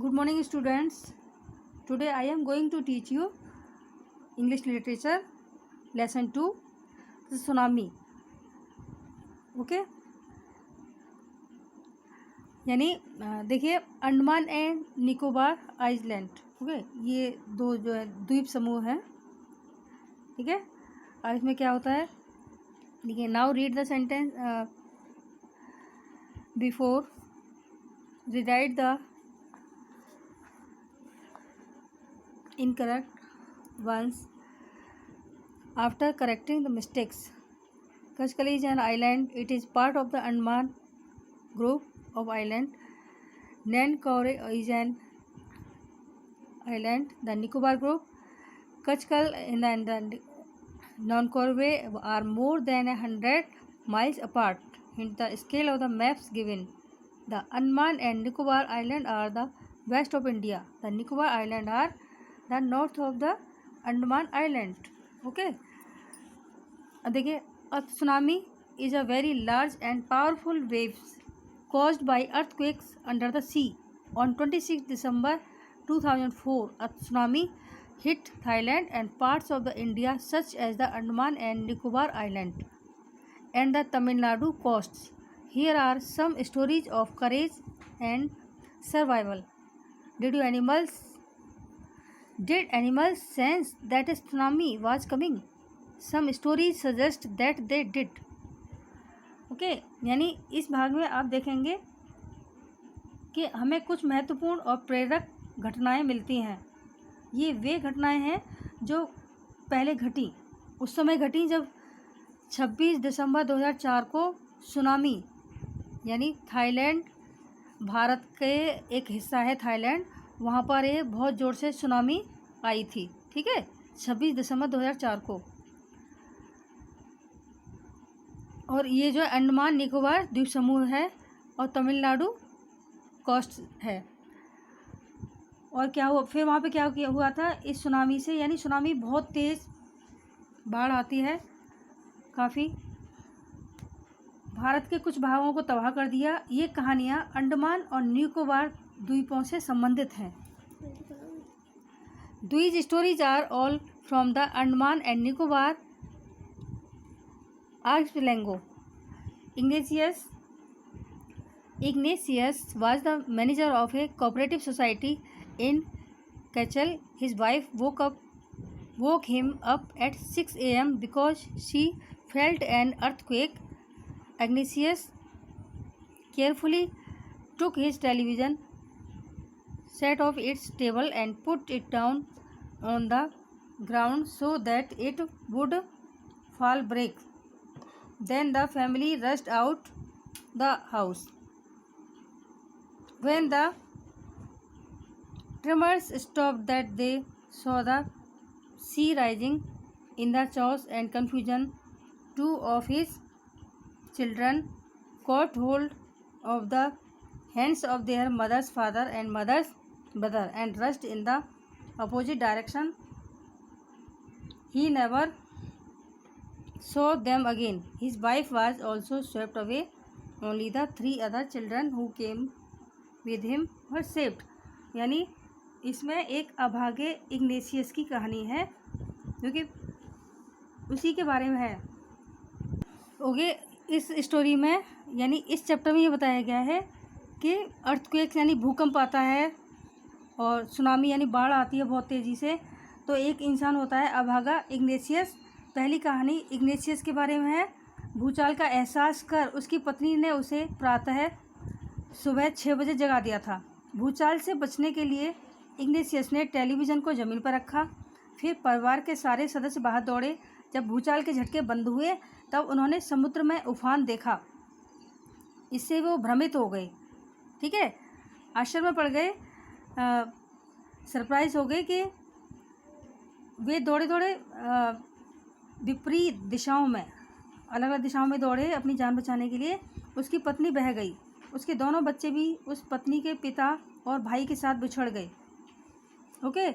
Good morning, students. Today I am going to teach you English Literature Lesson 2, Tsunami. Okay यानी देखिए, Andaman and Nicobar island, okay, ये दो जो है द्वीप समूह हैं, ठीक है। और इसमें क्या होता है, देखिए, now read the sentence before rewrite the incorrect ones after correcting the mistakes. Kachkali is an island. It is part of the Andaman group of island. Nankore is an island. The Nicobar group. Kachkal and the Nankore are more than 100 miles apart in the scale of the maps given. The Andaman and Nicobar Island are the west of India. The Nicobar Island are the north of the Andaman Island. Okay. अब देखिए, a tsunami is a very large and powerful waves caused by earthquakes under the sea. On 26 December 2004, a tsunami hit Thailand and parts of the India such as the Andaman and Nicobar Island and the Tamil Nadu coasts. Here are some stories of courage and survival. Did animals sense that a tsunami was coming? Some stories suggest that they did. Okay, यानी इस भाग में आप देखेंगे कि हमें कुछ महत्वपूर्ण और प्रेरक घटनाएं मिलती हैं। ये वे घटनाएं हैं जो पहले घटी, उस समय घटी जब 26 दिसंबर 2004 को सुनामी, यानी थाईलैंड, भारत के एक हिस्सा है थाईलैंड, वहाँ पर ये बहुत ज़ोर से सुनामी आई थी, ठीक है, 26 दिसंबर 2004 को। और ये जो अंडमान निकोबार द्वीप समूह है और तमिलनाडु कोस्ट है। और क्या हुआ फिर वहाँ पे, क्या हुआ था इस सुनामी से, यानी सुनामी बहुत तेज़ बाढ़ आती है, काफ़ी भारत के कुछ भागों को तबाह कर दिया। ये कहानियाँ अंडमान और निकोबार द्वीपों से संबंधित हैं। These stories are all from the Andaman and Nicobar archipelago. Ignatius was the manager of a cooperative society in Kachal. His wife woke him up at 6 a.m. because she felt an earthquake. Ignatius carefully took his television set off its table and put it down on the ground so that it would fall break. Then the family rushed out the house. When the tremors stopped, that they saw the sea rising. In the chaos and confusion, two of his children caught hold of the hands of their mother's father and mother's brother and rushed in the opposite direction. He never saw them again. His wife was also swept away. Only the 3 other children who came with him were saved. यानी इसमें एक अभागे Ignatius की कहानी है, जो कि उसी के बारे में है। ओके, इस स्टोरी में, यानी इस चैप्टर में ये बताया गया है कि अर्थक्वेक यानी भूकंप आता है और सुनामी यानी बाढ़ आती है बहुत तेज़ी से। तो एक इंसान होता है अभागा इग्नेशियस। पहली कहानी इग्नेशियस के बारे में है। भूचाल का एहसास कर उसकी पत्नी ने उसे प्रातः सुबह 6 बजे जगा दिया था। भूचाल से बचने के लिए इग्नेशियस ने टेलीविज़न को ज़मीन पर रखा। फिर परिवार के सारे सदस्य बाहर दौड़े। जब भूचाल के झटके बंद हुए तब उन्होंने समुद्र में उफान देखा। इससे वो भ्रमित हो गए, ठीक है, आश्चर्य में पड़ गए, सरप्राइज हो गए कि वे दौड़े विपरीत दिशाओं में, अलग अलग दिशाओं में दौड़े अपनी जान बचाने के लिए। उसकी पत्नी बह गई। उसके दोनों बच्चे भी उस पत्नी के पिता और भाई के साथ बिछड़ गए। ओके,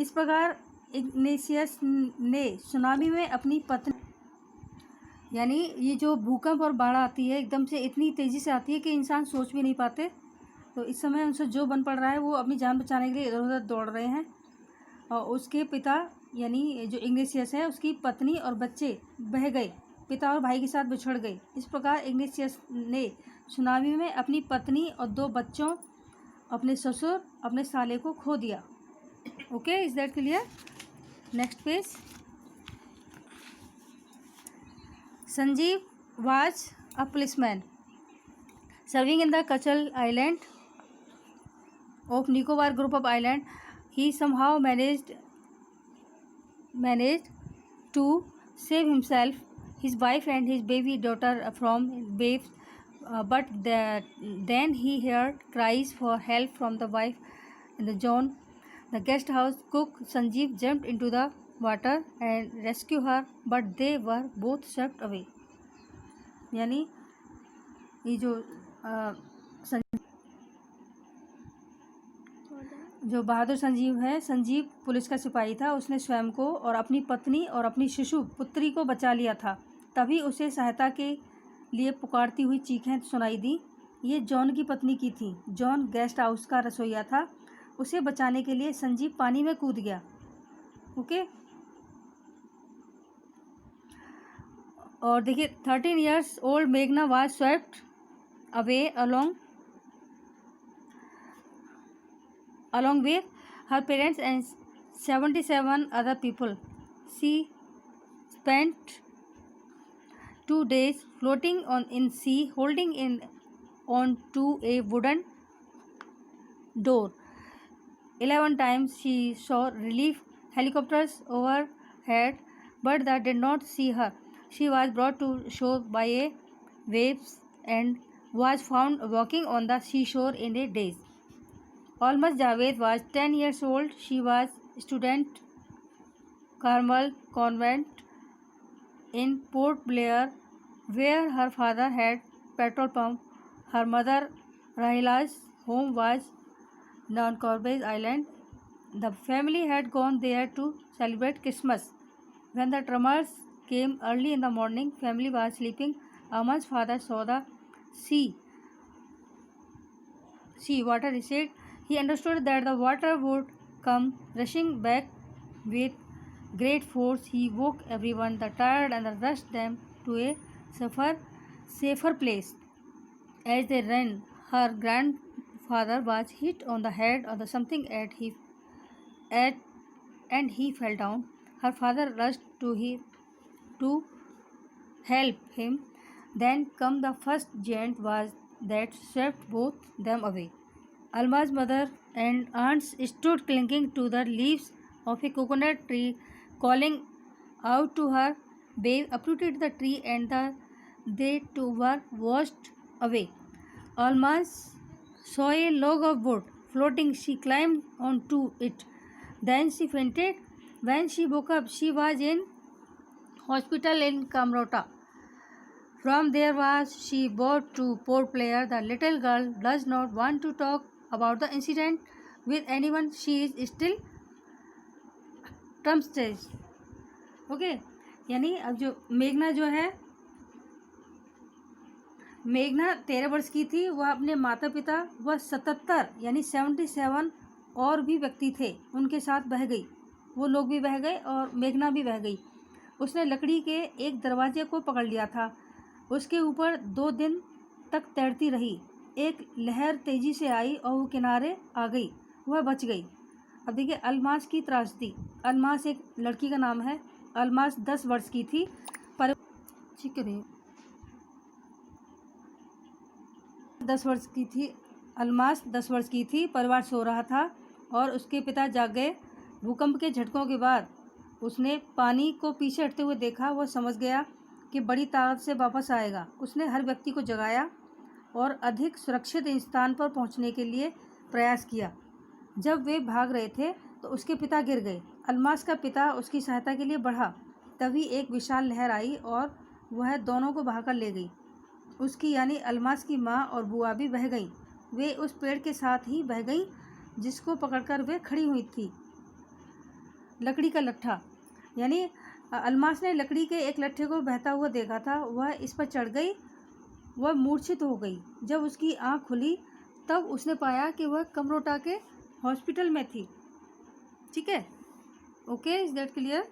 इस प्रकार इग्नेशियस ने सुनामी में अपनी पत्नी, यानी ये जो भूकंप और बाढ़ आती है एकदम से, इतनी तेज़ी से आती है कि इंसान सोच भी नहीं पाते। तो इस समय उनसे जो बन पड़ रहा है वो अपनी जान बचाने के लिए इधर उधर दौड़ रहे हैं। और उसके पिता यानी जो इग्नेशियस है उसकी पत्नी और बच्चे बह गए, पिता और भाई के साथ बिछड़ गए। इस प्रकार इग्नेशियस ने सुनामी में अपनी पत्नी और 2 बच्चों, अपने ससुर, अपने साले को खो दिया। Okay, is that clear? Next page. Sanjeev was a policeman serving in the Kachal Island of Nicobar group of island. He somehow managed to save himself, his wife and his baby daughter from waves, but then he heard cries for help from the wife in the John. The guest house cook Sanjeev jumped into the water and rescued her, but they were both swept away. यानी ये जो बहादुर संजीव है, Sanjeev police का सिपाही था। उसने स्वयं को और अपनी पत्नी और अपनी शिशु पुत्री को बचा लिया था। तभी उसे सहायता के लिए पुकारती हुई चीखें सुनाई दी। ये जॉन की पत्नी की थी। जॉन गेस्ट हाउस का रसोइया था। उसे बचाने के लिए संजीव पानी में कूद गया। ओके, और देखिए 13 years old मेघना was swept away along with her parents and 77 other people. She spent 2 days floating in sea, holding on to a wooden door. 11 times she saw relief helicopters overhead, but they did not see her. She was brought to shore by a waves and was found walking on the seashore in a daze. Almas Javed was 10 years old. She was student Carmel Convent in Port Blair, where her father had petrol pump. Her mother Rahila's home was on Corbage Island. The family had gone there to celebrate Christmas. When the tremors came early in the morning, family was sleeping. Aman's father saw the sea water recede. He understood that the water would come rushing back with great force. He woke everyone, the tired, and rushed them to a safer place. As they ran, her grandfather was hit on the head or something and he fell down. Her father rushed to help him. Then came the first giant was that swept both them away. Alma's mother and aunts stood clinging to the leaves of a coconut tree, calling out to her. Babe uprooted the tree and they too were washed away. Alma saw a log of wood floating. She climbed onto it. Then she fainted. When she woke up, she was in hospital in Kamrota. From there she brought to Port Blair. The little girl does not want to talk about the incident with anyone. She is still traumatized. Okay, यानी अब जो मेघना मेघना 13 वर्ष की थी। वह अपने माता पिता व 77 यानी 77 और भी व्यक्ति थे उनके साथ बह गई। वो लोग भी बह गए और मेघना भी बह गई। उसने लकड़ी के एक दरवाजे को पकड़ लिया था। उसके ऊपर 2 दिन तक तैरती रही। एक लहर तेजी से आई और वो किनारे आ गई। वह बच गई। अब देखिए अलमास की त्रासदी। अलमास एक लड़की का नाम है। अलमास 10 वर्ष की थी। पर 10 वर्ष की थी। अलमास 10 वर्ष की थी। परिवार सो रहा था और उसके पिता जाग गए। भूकंप के झटकों के बाद उसने पानी को पीछे हटते हुए देखा। वह समझ गया कि बड़ी ताकत से वापस आएगा। उसने हर व्यक्ति को जगाया और अधिक सुरक्षित स्थान पर पहुंचने के लिए प्रयास किया। जब वे भाग रहे थे तो उसके पिता गिर गए। अलमास का पिता उसकी सहायता के लिए बढ़ा। तभी एक विशाल लहर आई और वह दोनों को बहाकर ले गई। उसकी यानी अलमास की माँ और बुआ भी बह गईं। वे उस पेड़ के साथ ही बह गईं जिसको पकड़कर वे खड़ी हुई थी। लकड़ी का लट्ठा, यानी अलमास ने लकड़ी के एक लट्ठे को बहता हुआ देखा था। वह इस पर चढ़ गई। वह मूर्छित हो गई। जब उसकी आँख खुली तब उसने पाया कि वह कमरोटा के हॉस्पिटल में थी। ठीक है, ओके, इज दैट क्लियर?